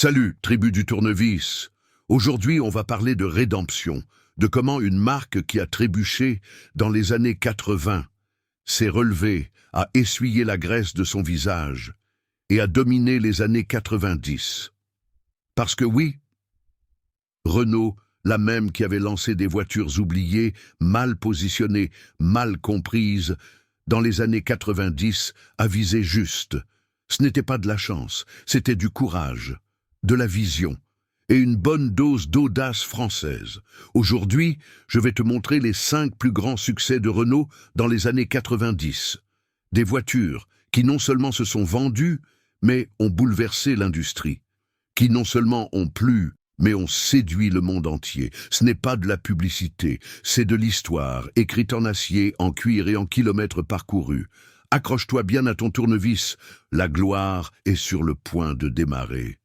Salut, tribu du tournevis. Aujourd'hui, on va parler de rédemption, de comment une marque qui a trébuché dans les années 80 s'est relevée, a essuyé la graisse de son visage et a dominé les années 90. Parce que oui, Renault, la même qui avait lancé des voitures oubliées, mal positionnées, mal comprises, dans les années 90, a visé juste. Ce n'était pas de la chance, c'était du courage, de la vision et une bonne dose d'audace française. Aujourd'hui, je vais te montrer les 5 plus grands succès de Renault dans les années 90. Des voitures qui non seulement se sont vendues, mais ont bouleversé l'industrie. Qui non seulement ont plu, mais ont séduit le monde entier. Ce n'est pas de la publicité, c'est de l'histoire, écrite en acier, en cuir et en kilomètres parcourus. Accroche-toi bien à ton tournevis, la gloire est sur le point de démarrer.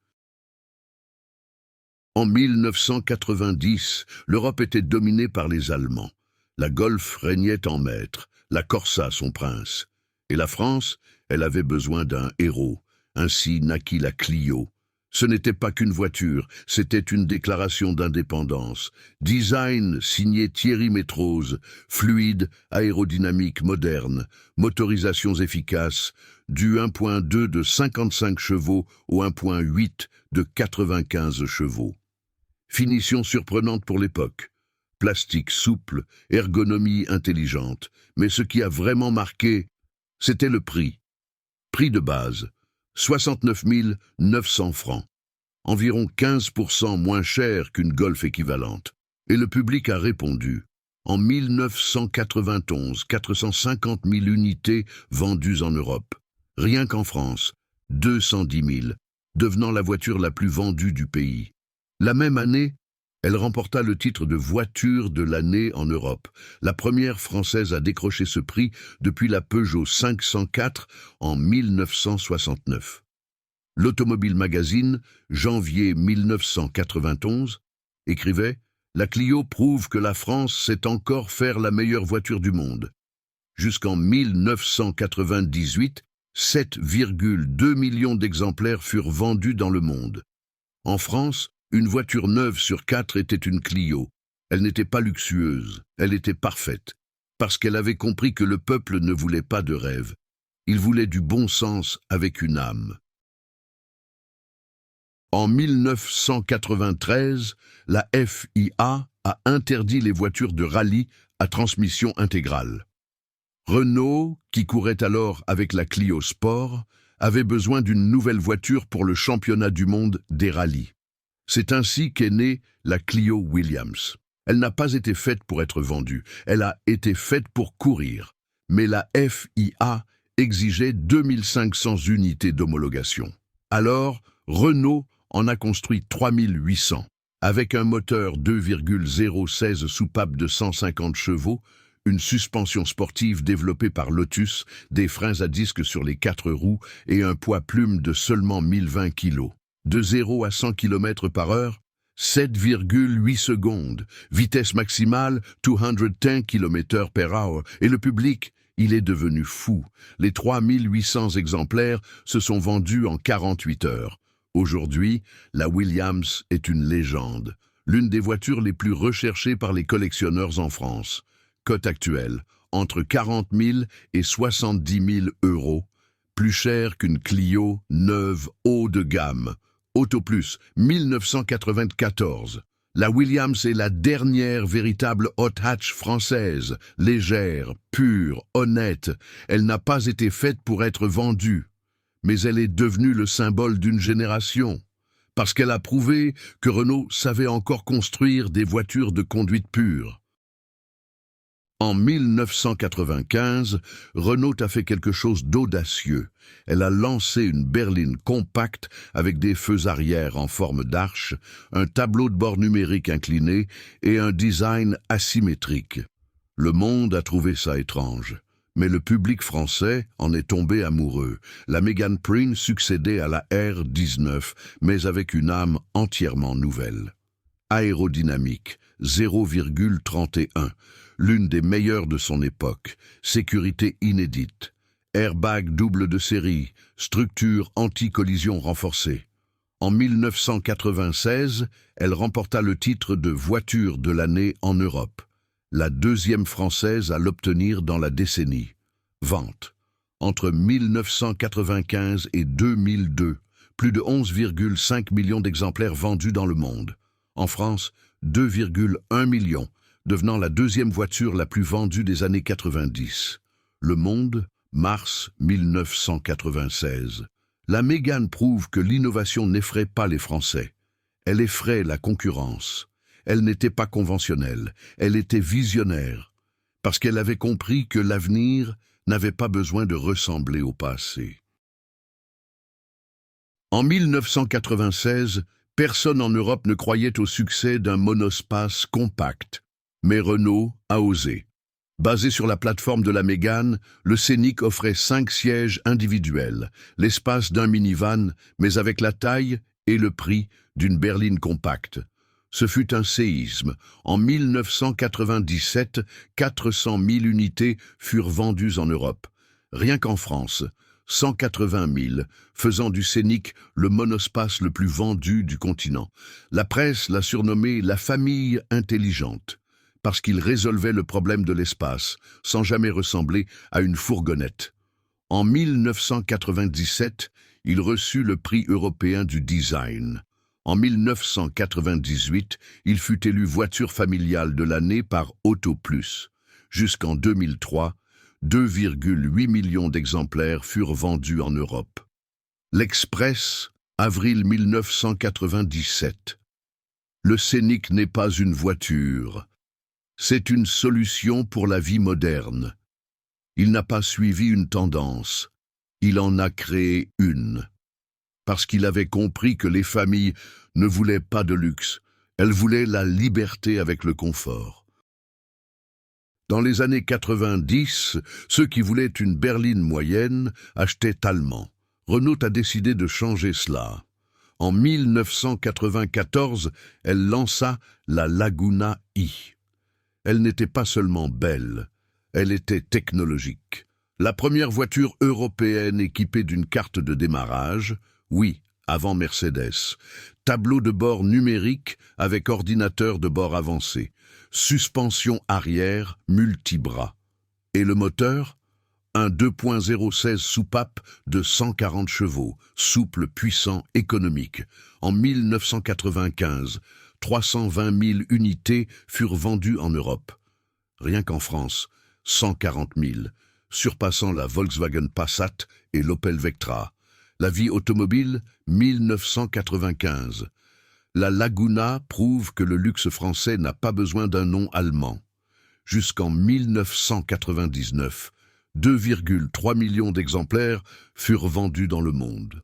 En 1990, l'Europe était dominée par les Allemands. La Golf régnait en maître, la Corsa son prince. Et la France, elle avait besoin d'un héros. Ainsi naquit la Clio. Ce n'était pas qu'une voiture, c'était une déclaration d'indépendance. Design signé Thierry Métrose, fluide, aérodynamique moderne, motorisations efficaces, du 1.2 de 55 chevaux au 1.8 de 95 chevaux. Finition surprenante pour l'époque. Plastique souple, ergonomie intelligente. Mais ce qui a vraiment marqué, c'était le prix. Prix de base, 69 900 francs. Environ 15% moins cher qu'une Golf équivalente. Et le public a répondu. En 1991, 450 000 unités vendues en Europe. Rien qu'en France, 210 000, devenant la voiture la plus vendue du pays. La même année, elle remporta le titre de voiture de l'année en Europe, la première française à décrocher ce prix depuis la Peugeot 504 en 1969. L'Automobile Magazine, janvier 1991, écrivait « La Clio prouve que la France sait encore faire la meilleure voiture du monde. » Jusqu'en 1998, 7,2 millions d'exemplaires furent vendus dans le monde. En France, une voiture neuve sur 4 était une Clio. Elle n'était pas luxueuse, elle était parfaite, parce qu'elle avait compris que le peuple ne voulait pas de rêve. Il voulait du bon sens avec une âme. En 1993, la FIA a interdit les voitures de rallye à transmission intégrale. Renault, qui courait alors avec la Clio Sport, avait besoin d'une nouvelle voiture pour le championnat du monde des rallyes. C'est ainsi qu'est née la Clio Williams. Elle n'a pas été faite pour être vendue, elle a été faite pour courir. Mais la FIA exigeait 2500 unités d'homologation. Alors, Renault en a construit 3800. Avec un moteur 2,016 soupape de 150 chevaux, une suspension sportive développée par Lotus, des freins à disque sur les 4 roues et un poids plume de seulement 1020 kg. De 0 à 100 km/h, 7,8 secondes. Vitesse maximale, 210 km/h. Et le public, il est devenu fou. Les 3800 exemplaires se sont vendus en 48 heures. Aujourd'hui, la Williams est une légende. L'une des voitures les plus recherchées par les collectionneurs en France. Cote actuelle, entre 40 000 et 70 000 euros. Plus cher qu'une Clio neuve haut de gamme. Autoplus, 1994. La Williams est la dernière véritable hot hatch française, légère, pure, honnête. Elle n'a pas été faite pour être vendue, mais elle est devenue le symbole d'une génération, parce qu'elle a prouvé que Renault savait encore construire des voitures de conduite pure. En 1995, Renault a fait quelque chose d'audacieux. Elle a lancé une berline compacte avec des feux arrière en forme d'arche, un tableau de bord numérique incliné et un design asymétrique. Le monde a trouvé ça étrange, mais le public français en est tombé amoureux. La Megane Prime succédait à la R19, mais avec une âme entièrement nouvelle. Aérodynamique, 0,31. L'une des meilleures de son époque, sécurité inédite, airbag double de série, structure anti-collision renforcée. En 1996, elle remporta le titre de voiture de l'année en Europe, la deuxième française à l'obtenir dans la décennie. Vente. Entre 1995 et 2002, plus de 11,5 millions d'exemplaires vendus dans le monde. En France, 2,1 millions, devenant la deuxième voiture la plus vendue des années 90. Le Monde, mars 1996. La Mégane prouve que l'innovation n'effraie pas les Français. Elle effraie la concurrence. Elle n'était pas conventionnelle, elle était visionnaire, parce qu'elle avait compris que l'avenir n'avait pas besoin de ressembler au passé. En 1996, personne en Europe ne croyait au succès d'un monospace compact, mais Renault a osé. Basé sur la plateforme de la Mégane, le Scénic offrait 5 sièges individuels, l'espace d'un minivan, mais avec la taille et le prix d'une berline compacte. Ce fut un séisme. En 1997, 400 000 unités furent vendues en Europe. Rien qu'en France, 180 000, faisant du Scénic le monospace le plus vendu du continent. La presse l'a surnommé la famille intelligente, parce qu'il résolvait le problème de l'espace, sans jamais ressembler à une fourgonnette. En 1997, il reçut le prix européen du design. En 1998, il fut élu voiture familiale de l'année par Auto Plus. Jusqu'en 2003, 2,8 millions d'exemplaires furent vendus en Europe. L'Express, avril 1997. Le Scénic n'est pas une voiture. C'est une solution pour la vie moderne. Il n'a pas suivi une tendance. Il en a créé une. Parce qu'il avait compris que les familles ne voulaient pas de luxe, elles voulaient la liberté avec le confort. Dans les années 90, ceux qui voulaient une berline moyenne achetaient allemand. Renault a décidé de changer cela. En 1994, elle lança la Laguna I. Elle n'était pas seulement belle, elle était technologique. La première voiture européenne équipée d'une carte de démarrage, oui, avant Mercedes. Tableau de bord numérique avec ordinateur de bord avancé. Suspension arrière multibras. Et le moteur? Un 2.0 soupape de 140 chevaux, souple, puissant, économique. En 1995, 320 000 unités furent vendues en Europe. Rien qu'en France, 140 000, surpassant la Volkswagen Passat et l'Opel Vectra. La vie automobile, 1995. La Laguna prouve que le luxe français n'a pas besoin d'un nom allemand. Jusqu'en 1999, 2,3 millions d'exemplaires furent vendus dans le monde.